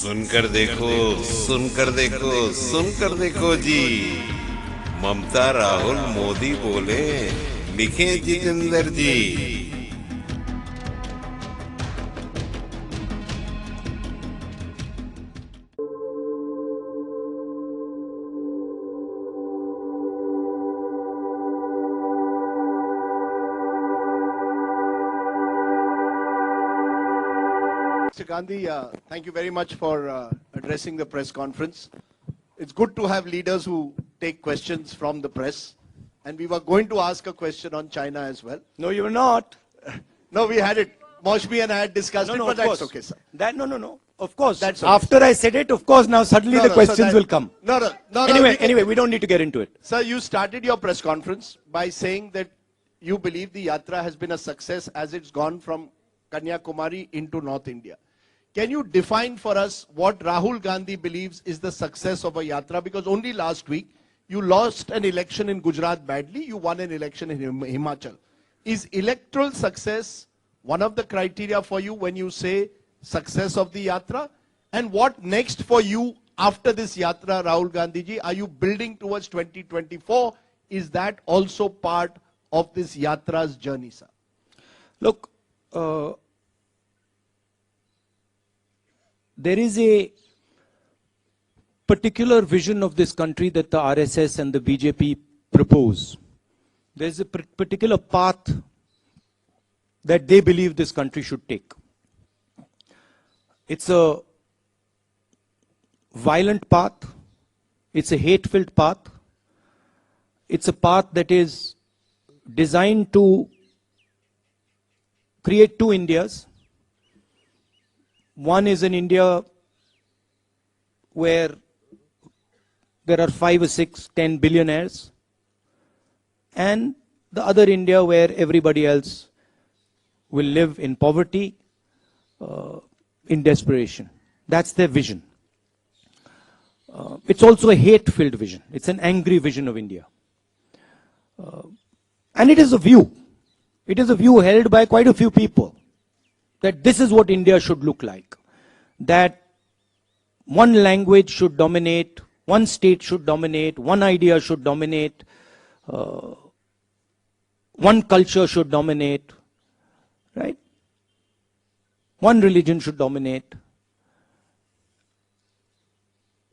सुनकर देखो सुनकर देखो सुनकर देखो जी। ममता राहुल मोदी बोले, लिखे जितेंद्र जी। Mr. Gandhi, thank you very much for addressing the press conference. It's good to have leaders who take questions from the press. And we were going to ask a question on China as well. No, you were not. No, we had it. Moshmi and I had discussed No, it, no, but of that's course. okay, sir. No. Of course. That's okay, After I said it, of course, now suddenly the questions will come. No. Anyway, we don't need to get into it. Sir, you started your press conference by saying that you believe the Yatra has been a success as it's gone from Kanyakumari into North India. Can you define for us what Rahul Gandhi believes is the success of a Yatra? Because only last week, you lost an election in Gujarat badly, you won an election in Himachal. Is electoral success one of the criteria for you when you say success of the Yatra? And what next for you after this Yatra, Rahul Gandhi ji? Are you building towards 2024? Is that also part of this Yatra's journey, sir? Look, there is a particular vision of this country that the RSS and the BJP propose. There is a particular path that they believe this country should take. It's a violent path. It's a hate-filled path. It's a path that is designed to create two Indias. One is an India where there are 5 or 6, 10 billionaires, and the other India where everybody else will live in poverty, in desperation. That's their vision. It's also a hate-filled vision. It's an angry vision of India. And it is a view. It is a view held by quite a few people that this is what India should look like. That one language should dominate, one state should dominate, one idea should dominate, one culture should dominate, right? One religion should dominate.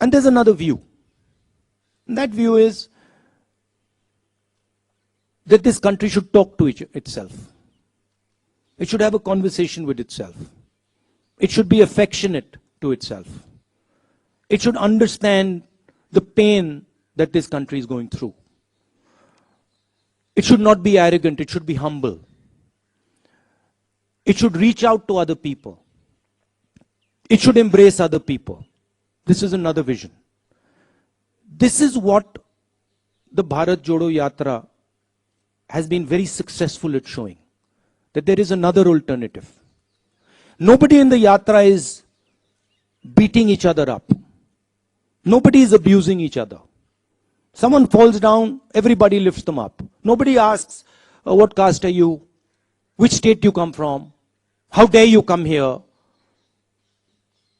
And there's another view. And that view is that this country should talk to itself. It should have a conversation with itself. It should be affectionate to itself. It should understand the pain that this country is going through. It should not be arrogant. It should be humble. It should reach out to other people. It should embrace other people. This is another vision. This is what the Bharat Jodo Yatra has been very successful at showing. That there is another alternative. Nobody in the Yatra is beating each other up. Nobody is abusing each other. Someone falls down, everybody lifts them up. Nobody asks, what caste are you? Which state you come from? How dare you come here?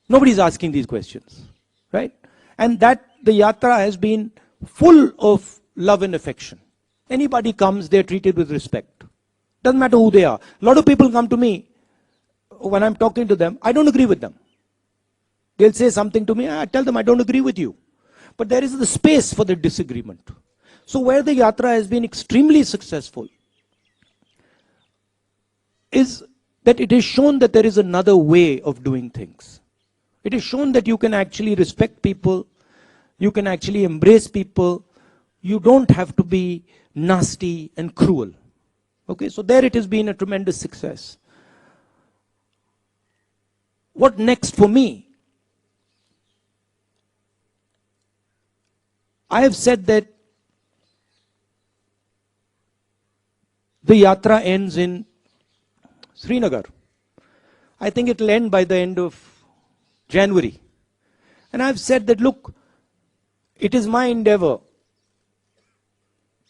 Nobody is asking these questions, right? And that the Yatra has been full of love and affection. Anybody comes, they're treated with respect. Doesn't matter who they are. A lot of people come to me, when I'm talking to them, I don't agree with them. They'll say something to me, I tell them I don't agree with you. But there is the space for the disagreement. So where the Yatra has been extremely successful is that it has shown that there is another way of doing things. It has shown that you can actually respect people, you can actually embrace people, you don't have to be nasty and cruel. Okay, so there it has been a tremendous success. What next for me? I have said that the Yatra ends in Srinagar. I think it will end by the end of January. And I've said that, look, it is my endeavor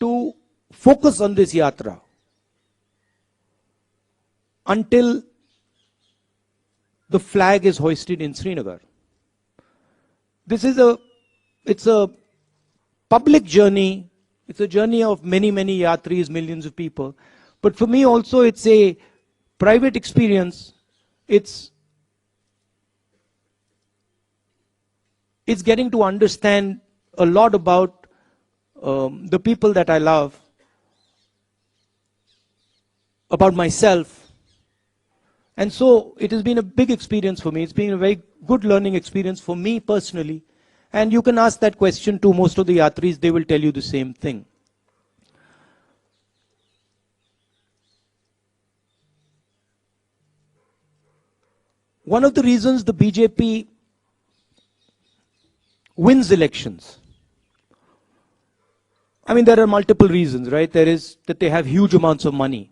to focus on this Yatra until the flag is hoisted in Srinagar. this is it's a public journey. It's a journey of many, many yatris, millions of people. But for me also, it's a private experience. It's getting to understand a lot about the people that I love, about myself. And so it has been a big experience for me. It's been a very good learning experience for me personally. And you can ask that question to most of the yatris, they will tell you the same thing. One of the reasons the BJP wins elections, I mean, there are multiple reasons, right? There is that they have huge amounts of money.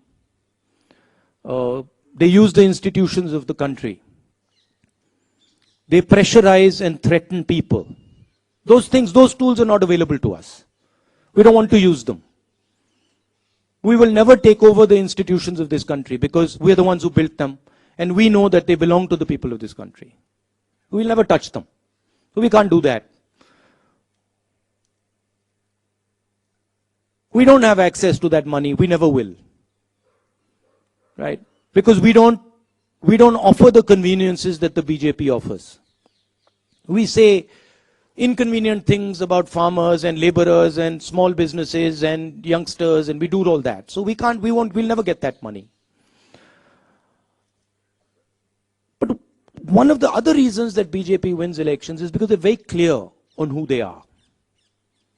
They use the institutions of the country. They pressurize and threaten people. Those things, those tools are not available to us. We don't want to use them. We will never take over the institutions of this country because we are the ones who built them and we know that they belong to the people of this country. We will never touch them. So we can't do that. We don't have access to that money. We never will. Right? Because we don't offer the conveniences that the BJP offers. We say inconvenient things about farmers and laborers and small businesses and youngsters, and we do all that. So we'll never get that money. But one of the other reasons that BJP wins elections is because they're very clear on who they are.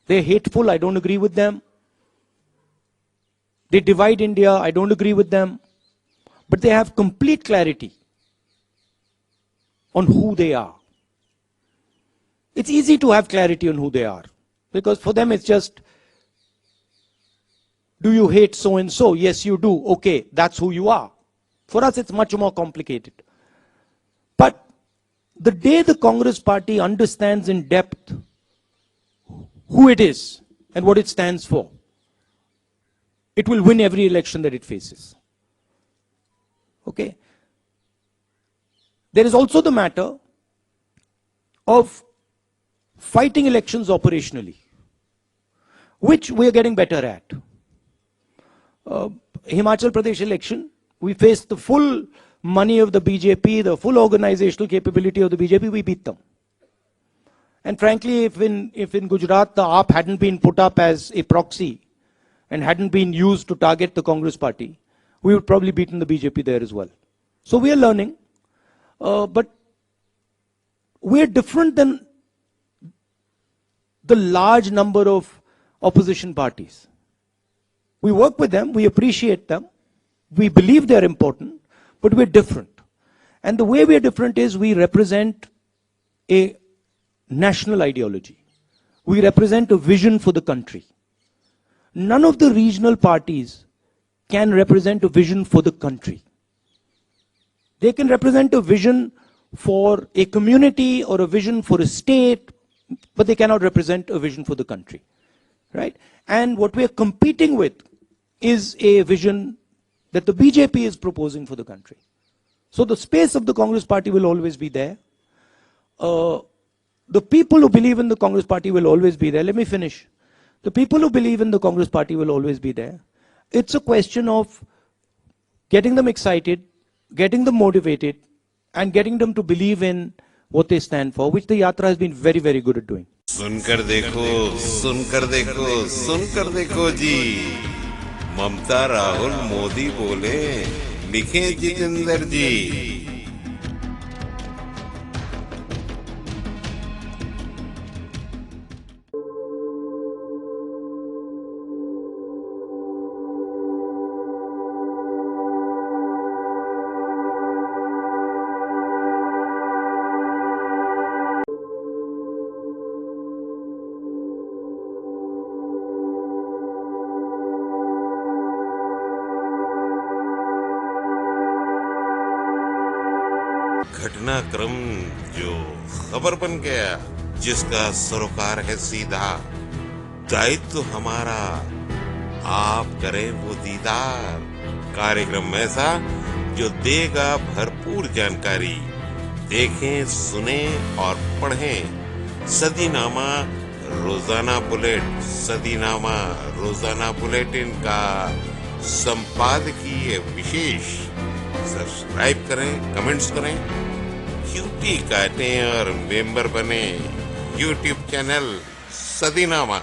They're hateful, I don't agree with them. They divide India, I don't agree with them. But they have complete clarity on who they are. It's easy to have clarity on who they are. Because for them it's just, do you hate so and so? Yes, you do. Okay, that's who you are. For us it's much more complicated. But the day the Congress party understands in depth who it is and what it stands for, it will win every election that it faces. Okay. There is also the matter of fighting elections operationally, which we are getting better at. Himachal Pradesh election, we faced the full money of the BJP, the full organizational capability of the BJP, we beat them. And frankly, if in Gujarat the AAP hadn't been put up as a proxy and hadn't been used to target the Congress party, we would probably beaten the BJP there as well. So we are learning, but we are different than the large number of opposition parties. We work with them, we appreciate them, we believe they are important, but we're different. And the way we are different is we represent a national ideology. We represent a vision for the country. None of the regional parties can represent a vision for the country. They can represent a vision for a community or a vision for a state, but they cannot represent a vision for the country. Right? And what we are competing with is a vision that the BJP is proposing for the country. So the space of the Congress party will always be there. The people who believe in the Congress party will always be there. Let me finish. The people who believe in the Congress party will always be there. It's a question of getting them excited, getting them motivated, and getting them to believe in what they stand for, which the Yatra has been very, very good at doing. सुनकर देखो, सुनकर देखो, सुनकर देखो जी, ममता राहुल मोदी बोले, लिखे जितेंद्र जी। घटनाक्रम जो खबर बन गया, जिसका सरोकार है सीधा, दायित्व हमारा, आप करें वो दीदार। कार्यक्रम ऐसा जो देगा भरपूर जानकारी, देखें, सुने और पढ़ें सदीनामा रोजाना बुलेटिन का संपादकीय विशेष सब्सक्राइब करें, कमेंट्स करें, क्यूटी काटें और मेंबर बने यूट्यूब चैनल सदीनामा।